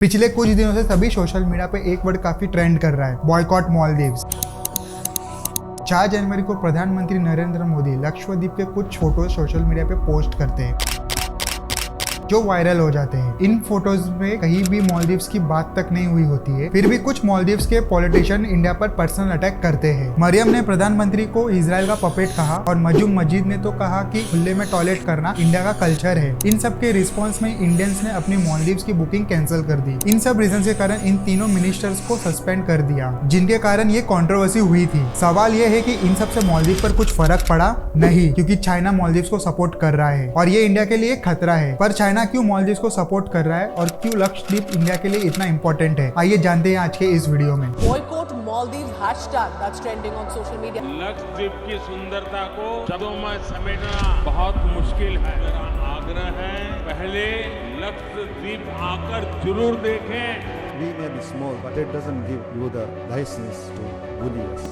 पिछले कुछ दिनों से सभी सोशल मीडिया पे एक वर्ड काफी ट्रेंड कर रहा है, बॉयकॉट मालदीव्स। 4 जनवरी को प्रधानमंत्री नरेंद्र मोदी लक्षद्वीप के कुछ फोटोज सोशल मीडिया पे पोस्ट करते हैं जो वायरल हो जाते हैं। इन फोटोज में कहीं भी मालदीव्स की बात तक नहीं हुई होती है, फिर भी कुछ मालदीव्स के पॉलिटिशियन इंडिया पर पर्सनल अटैक करते हैं। मरियम ने प्रधानमंत्री को इजराइल का पपेट कहा और मजूम मजीद ने तो कहा कि खुले में टॉयलेट करना इंडिया का कल्चर है। इन सब के रिस्पॉन्स में इंडियंस ने अपनी मालदीव्स की बुकिंग कैंसिल कर दी। इन सब रीजन के कारण इन तीनों मिनिस्टर्स को सस्पेंड कर दिया, जिनके कारण ये कंट्रोवर्सी हुई थी। सवाल ये है कि इन सब से मालदीव पर कुछ फर्क पड़ा? नहीं, क्योंकि चाइना मालदीव्स को सपोर्ट कर रहा है और ये इंडिया के लिए खतरा है। पर चाइना क्यों मालदीव्स को सपोर्ट कर रहा है और क्यों लक्षद्वीप इंडिया के लिए इतना इंपॉर्टेंट है, आइए जानते हैं आज के इस वीडियो में। Boycott Maldives hashtag that's trending on social media. Lakshadweep की सुंदरता को शब्दों में समेटना बहुत मुश्किल है। मेरा आग्रह है, पहले लक्षद्वीप आकर जरूर देखें। We may be small, but it doesn't give you the license to bully us.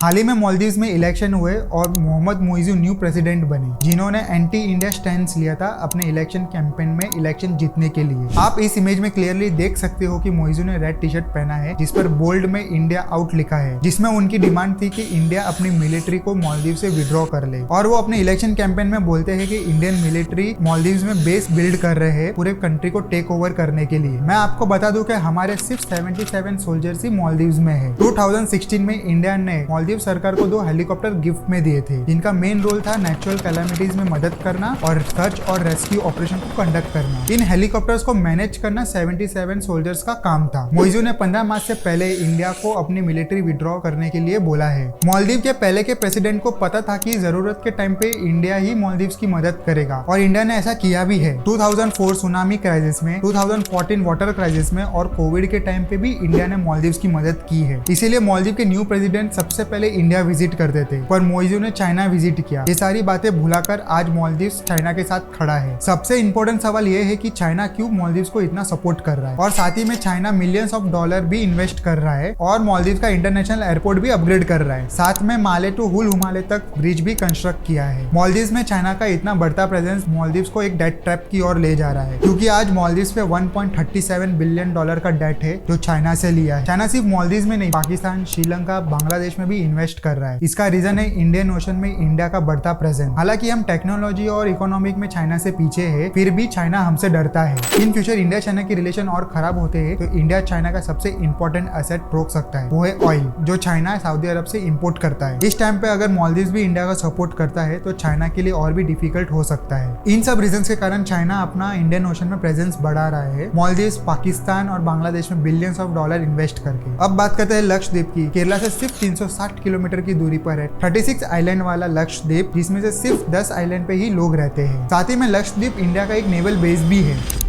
हाल ही में मालदीव्स में इलेक्शन हुए और मोहम्मद मोइजू न्यू प्रेसिडेंट बने, जिन्होंने एंटी इंडिया स्टैंड लिया था अपने इलेक्शन कैंपेन में इलेक्शन जीतने के लिए। आप इस इमेज में क्लियरली देख सकते हो कि मोइजू ने रेड टी शर्ट पहना है जिस पर बोल्ड में इंडिया आउट लिखा है, जिसमें उनकी डिमांड थी कि इंडिया अपनी मिलिट्री को मालदीव से विड्रॉ कर ले। और वो अपने इलेक्शन कैंपेन में बोलते हैं कि इंडियन मिलिट्री मालदीव्स में बेस बिल्ड कर रहे हैं पूरे कंट्री को टेक ओवर करने के लिए। मैं आपको बता दूं कि हमारे सिर्फ 77 सोल्जर्स ही मालदीव्स में है। 2016 में इंडिया ने मालदीव सरकार को 2 हेलीकॉप्टर गिफ्ट में दिए थे, जिनका मेन रोल था नेचुरल कैलामिटीज में मदद करना और सर्च और रेस्क्यू ऑपरेशन को कंडक्ट करना। इन हेलीकॉप्टर्स को मैनेज करना 77 सोल्जर्स का काम था। मोइजू ने 15 मार्च से पहले इंडिया को अपनी मिलिट्री विड्रॉ करने के लिए बोला है। मालदीव के पहले के प्रेसिडेंट को पता था कि जरूरत के टाइम पे इंडिया ही मालदीव्स की मदद करेगा और इंडिया ने ऐसा किया भी है। 2004 सुनामी क्राइसिस में, 2014 वाटर क्राइसिस में और कोविड के टाइम पे भी इंडिया ने मालदीव्स की मदद की है। इसीलिए मालदीव के न्यू प्रेसिडेंट सबसे पहले इंडिया विजिट करते थे, पर मोइजू ने चाइना विजिट किया। ये सारी बातें भुलाकर आज मालदीव्स चाइना के साथ खड़ा है। सबसे इंपॉर्टेंट सवाल ये है कि चाइना क्यों मालदीव्स को इतना सपोर्ट कर रहा है और साथ ही में चाइना मिलियंस ऑफ डॉलर भी इन्वेस्ट कर रहा है और मालदीव का इंटरनेशनल एयरपोर्ट भी अपग्रेड कर रहा है। साथ में माले टू हुल हुमाले तक ब्रिज भी कंस्ट्रक्ट किया है। मालदीव्स में चाइना का इतना बढ़ता प्रेजेंस मालदीव्स को एक डेट ट्रैप की ओर ले जा रहा है, क्योंकि आज मालदीव्स पे 1.37 बिलियन डॉलर का डेट है जो चाइना से लिया है। चाइना सिर्फ मालदीव्स में नहीं, पाकिस्तान, श्रीलंका, बांग्लादेश में भी इन्वेस्ट कर रहा है। इसका रीजन है इंडियन ओशन में इंडिया का बढ़ता प्रेजेंस। हालांकि हम टेक्नोलॉजी और इकोनॉमिक में चाइना से पीछे है, फिर भी चाइना हमसे डरता है। इन फ्यूचर इंडिया चाइना के रिलेशन और खराब होते हैं तो इंडिया चाइना का सबसे इंपॉर्टेंट एसेट रोक सकता है, वो है ऑयल, जो चाइना सऊदी अरब से इंपोर्ट करता है। इस टाइम पे अगर मालदीव्स भी इंडिया का सपोर्ट करता है तो चाइना के लिए और भी डिफिकल्ट हो सकता है। इन सब रीजन के कारण चाइना अपना इंडियन ओशन में प्रेजेंस बढ़ा रहा है, मालदीव्स, पाकिस्तान और बांग्लादेश में बिलियंस ऑफ डॉलर इन्वेस्ट करके। अब बात करते हैं लक्षद्वीप की। केरला से सिर्फ 360 किलोमीटर की दूरी पर है 36 आइलैंड वाला लक्षद्वीप, जिसमें से सिर्फ 10 आइलैंड पे ही लोग रहते हैं। साथ ही में लक्षद्वीप इंडिया का एक नेवल बेस भी है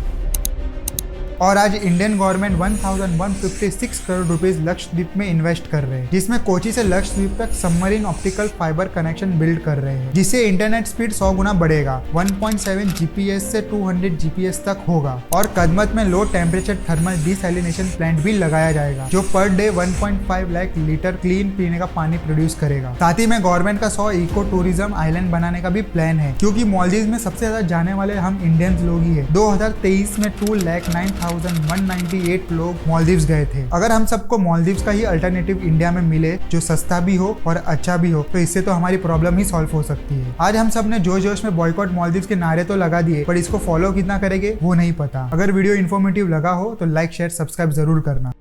और आज Indian government 1156 crore rupees Lakshadweep में इन्वेस्ट कर रहे हैं, जिसमें कोची से लक्षद्वीप तक submarine optical fibre connection build कर रहे हैं, जिससे इंटरनेट स्पीड 100 गुना बढ़ेगा। 1.7 जीपीएस से 200 जीपीएस तक होगा और कदमत में low temperature thermal desalination plant भी लगाया जाएगा, जो per day 1.5 lakh litre clean पीने का पानी प्रोड्यूस करेगा। साथ ही में गवर्नमेंट का 100 इको टूरिज्म आइलैंड बनाने का भी प्लान है, क्योंकि मालदीव्स में सबसे ज्यादा जाने वाले हम इंडियंस लोग ही है। 2023 में 2,09,198 लोग मालदीव्स गए थे। अगर हम सबको मालदीव्स का ही अल्टरनेटिव इंडिया में मिले जो सस्ता भी हो और अच्छा भी हो, तो इससे तो हमारी प्रॉब्लम ही सॉल्व हो सकती है। आज हम सब ने जोश जोश में बॉयकॉट मालदीव्स के नारे तो लगा दिए, पर इसको फॉलो कितना करेंगे वो नहीं पता। अगर वीडियो इन्फॉर्मेटिव लगा हो तो लाइक, शेयर, सब्सक्राइब जरूर करना।